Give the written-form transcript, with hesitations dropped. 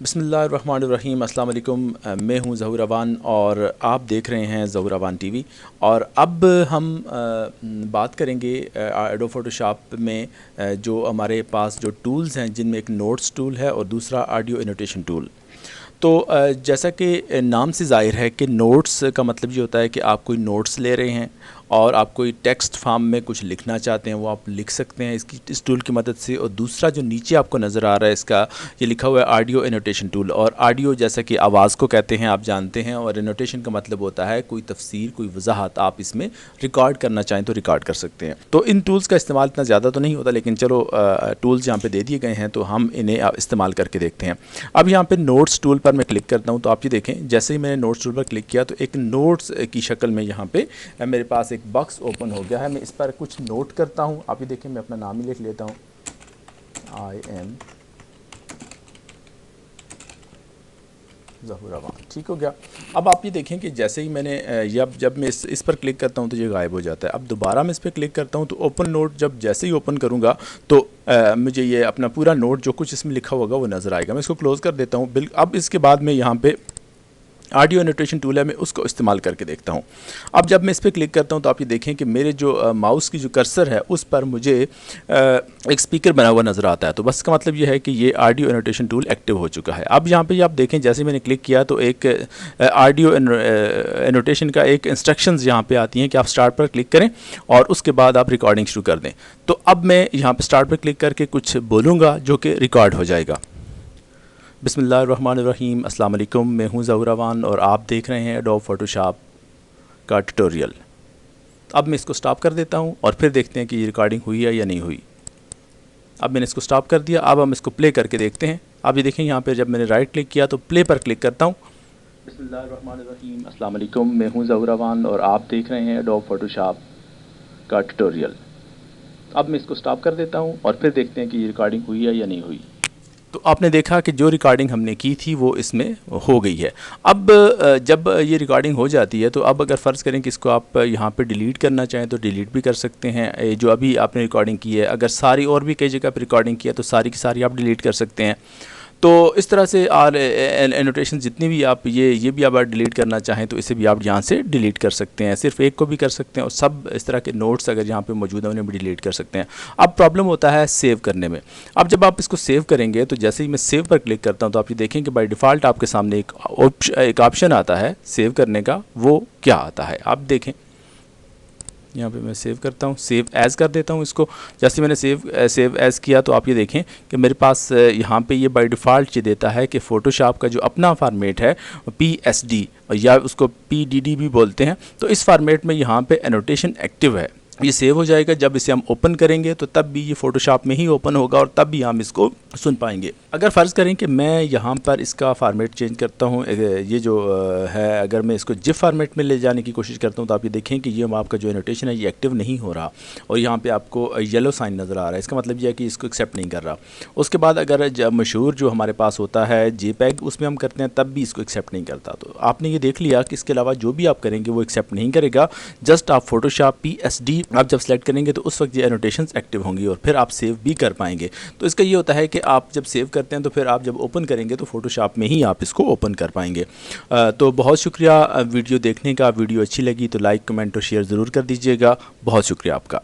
بسم اللہ الرحمن الرحیم۔ السلام علیکم، میں ہوں ظہور اوان اور آپ دیکھ رہے ہیں ظہور اوان ٹی وی۔ اور اب ہم بات کریں گے ایڈوب فوٹو شاپ میں جو ہمارے پاس جو ٹولز ہیں، جن میں ایک نوٹس ٹول ہے اور دوسرا آڈیو انوٹیشن ٹول۔ تو جیسا کہ نام سے ظاہر ہے کہ نوٹس کا مطلب یہ ہوتا ہے کہ آپ کوئی نوٹس لے رہے ہیں اور آپ کوئی ٹیکسٹ فارم میں کچھ لکھنا چاہتے ہیں، وہ آپ لکھ سکتے ہیں اس ٹول کی مدد سے۔ اور دوسرا جو نیچے آپ کو نظر آ رہا ہے، اس کا یہ لکھا ہوا ہے آڈیو انوٹیشن ٹول۔ اور آڈیو جیسا کہ آواز کو کہتے ہیں، آپ جانتے ہیں، اور انوٹیشن کا مطلب ہوتا ہے کوئی تفسیر، کوئی وضاحت آپ اس میں ریکارڈ کرنا چاہیں تو ریکارڈ کر سکتے ہیں۔ تو ان ٹولز کا استعمال اتنا زیادہ تو نہیں ہوتا، لیکن چلو ٹولز یہاں پہ دے دیے گئے ہیں تو ہم انہیں استعمال کر کے دیکھتے ہیں۔ اب یہاں پہ نوٹس ٹول پر میں کلک کرتا ہوں تو آپ یہ دیکھیں، جیسے ہی میں نے نوٹس ٹول پر کلک کیا تو ایک نوٹس کی شکل میں یہاں پہ میرے پاس ایک باکس اوپن ہو گیا ہے۔ میں اس پر کچھ نوٹ کرتا ہوں۔ آپ یہ دیکھیں، میں اپنا نام ہی لکھ لیتا ہوں، آئی ایم ظہور اوان۔ ٹھیک ہو گیا۔ اب آپ یہ دیکھیں کہ جیسے ہی میں نے جب میں اس پر کلک کرتا ہوں تو یہ غائب ہو جاتا ہے۔ اب دوبارہ میں اس پہ کلک کرتا ہوں تو اوپن نوٹ جب جیسے ہی اوپن کروں گا تو مجھے یہ اپنا پورا نوٹ جو کچھ اس میں لکھا ہوگا وہ نظر آئے گا۔ میں اس کو کلوز کر دیتا ہوں۔ اب اس کے بعد میں یہاں پہ آڈیو انوٹیشن ٹول ہے، میں اس کو استعمال کر کے دیکھتا ہوں۔ اب جب میں اس پہ کلک کرتا ہوں تو آپ یہ دیکھیں کہ میرے جو ماؤس کی جو کرسر ہے اس پر مجھے ایک سپیکر بنا ہوا نظر آتا ہے۔ تو بس کا مطلب یہ ہے کہ یہ آڈیو انوٹیشن ٹول ایکٹیو ہو چکا ہے۔ اب یہاں پہ آپ دیکھیں، جیسے میں نے کلک کیا تو ایک آڈیو انوٹیشن کا ایک انسٹرکشنز یہاں پہ آتی ہیں کہ آپ سٹارٹ پر کلک کریں اور اس کے بعد آپ ریکارڈنگ شروع کر دیں۔ تو اب میں یہاں پہ سٹارٹ پر کلک کر کے کچھ بولوں گا جو کہ ریکارڈ ہو جائے گا۔ بسم اللہ الرحمن الرحیم۔ السلام علیکم، میں ہوں ظہور اوان اور آپ دیکھ رہے ہیں ایڈوب فوٹو شاپ کا ٹیوٹوریل۔ اب میں اس کو سٹاپ کر دیتا ہوں اور پھر دیکھتے ہیں کہ یہ ریکارڈنگ ہوئی ہے یا نہیں ہوئی۔ اب میں نے اس کو سٹاپ کر دیا۔ اب ہم اس کو پلے کر کے دیکھتے ہیں۔ اب یہ دیکھیں، یہاں پہ جب میں نے رائٹ کلک کیا تو پلے پر کلک کرتا ہوں۔ بسم اللہ الرحمن الرحیم۔ السلام علیکم، میں ہوں ظہور اوان اور آپ دیکھ رہے ہیں ایڈوب فوٹو شاپ کا ٹیوٹوریل۔ اب میں اس کو سٹاپ کر دیتا ہوں اور پھر دیکھتے ہیں کہ یہ ریکارڈنگ ہوئی ہے یا نہیں ہوئی۔ تو آپ نے دیکھا کہ جو ریکارڈنگ ہم نے کی تھی وہ اس میں ہو گئی ہے۔ اب جب یہ ریکارڈنگ ہو جاتی ہے تو اب اگر فرض کریں کہ اس کو آپ یہاں پہ ڈیلیٹ کرنا چاہیں تو ڈیلیٹ بھی کر سکتے ہیں۔ جو ابھی آپ نے ریکارڈنگ کی ہے، اگر ساری اور بھی کئی جگہ پہ ریکارڈنگ کی ہے تو ساری کی ساری آپ ڈیلیٹ کر سکتے ہیں۔ تو اس طرح سے انوٹیشن جتنی بھی آپ یہ بھی آپ ڈیلیٹ کرنا چاہیں تو اسے بھی آپ یہاں سے ڈیلیٹ کر سکتے ہیں۔ صرف ایک کو بھی کر سکتے ہیں اور سب اس طرح کے نوٹس اگر یہاں پہ موجود ہیں انہیں بھی ڈیلیٹ کر سکتے ہیں۔ اب پرابلم ہوتا ہے سیو کرنے میں۔ اب جب آپ اس کو سیو کریں گے تو جیسے ہی میں سیو پر کلک کرتا ہوں تو آپ یہ دیکھیں کہ بائی ڈیفالٹ آپ کے سامنے ایک آپشن آتا ہے سیو کرنے کا۔ وہ کیا آتا ہے آپ دیکھیں، یہاں پہ میں سیو کرتا ہوں، سیو ایز کر دیتا ہوں اس کو۔ جیسے میں نے سیو ایز کیا تو آپ یہ دیکھیں کہ میرے پاس یہاں پہ یہ بائی ڈیفالٹ یہ دیتا ہے کہ فوٹو شاپ کا جو اپنا فارمیٹ ہے PSD یا اس کو PDD بھی بولتے ہیں، تو اس فارمیٹ میں یہاں پہ انوٹیشن ایکٹیو ہے۔ یہ سیو ہو جائے گا، جب اسے ہم اوپن کریں گے تو تب بھی یہ فوٹو شاپ میں ہی اوپن ہوگا اور تب بھی ہم اس کو سن پائیں گے۔ اگر فرض کریں کہ میں یہاں پر اس کا فارمیٹ چینج کرتا ہوں، یہ جو ہے اگر میں اس کو جف فارمیٹ میں لے جانے کی کوشش کرتا ہوں تو آپ یہ دیکھیں کہ یہ آپ کا جو انوٹیشن ہے یہ ایکٹیو نہیں ہو رہا اور یہاں پہ آپ کو یلو سائن نظر آ رہا ہے۔ اس کا مطلب یہ ہے کہ اس کو ایکسیپٹ نہیں کر رہا۔ اس کے بعد اگر مشہور جو ہمارے پاس ہوتا ہے JPEG، اس میں ہم کرتے ہیں تب بھی اس کو ایکسیپٹ نہیں کرتا۔ تو آپ نے یہ دیکھ لیا کہ اس کے علاوہ جو بھی آپ کریں گے وہ ایکسیپٹ نہیں کرے گا۔ جسٹ آپ فوٹو شاپ PSD آپ جب سلیکٹ کریں گے تو اس وقت یہ انوٹیشنز ایکٹیو ہوں گی اور پھر آپ سیو بھی کر پائیں گے۔ تو اس کا یہ ہوتا ہے کہ آپ جب سیو کرتے ہیں تو پھر آپ جب اوپن کریں گے تو فوٹو شاپ میں ہی آپ اس کو اوپن کر پائیں گے۔ تو بہت شکریہ ویڈیو دیکھنے کا۔ ویڈیو اچھی لگی تو لائک، کمنٹ اور شیئر ضرور کر دیجیے گا۔ بہت شکریہ آپ کا۔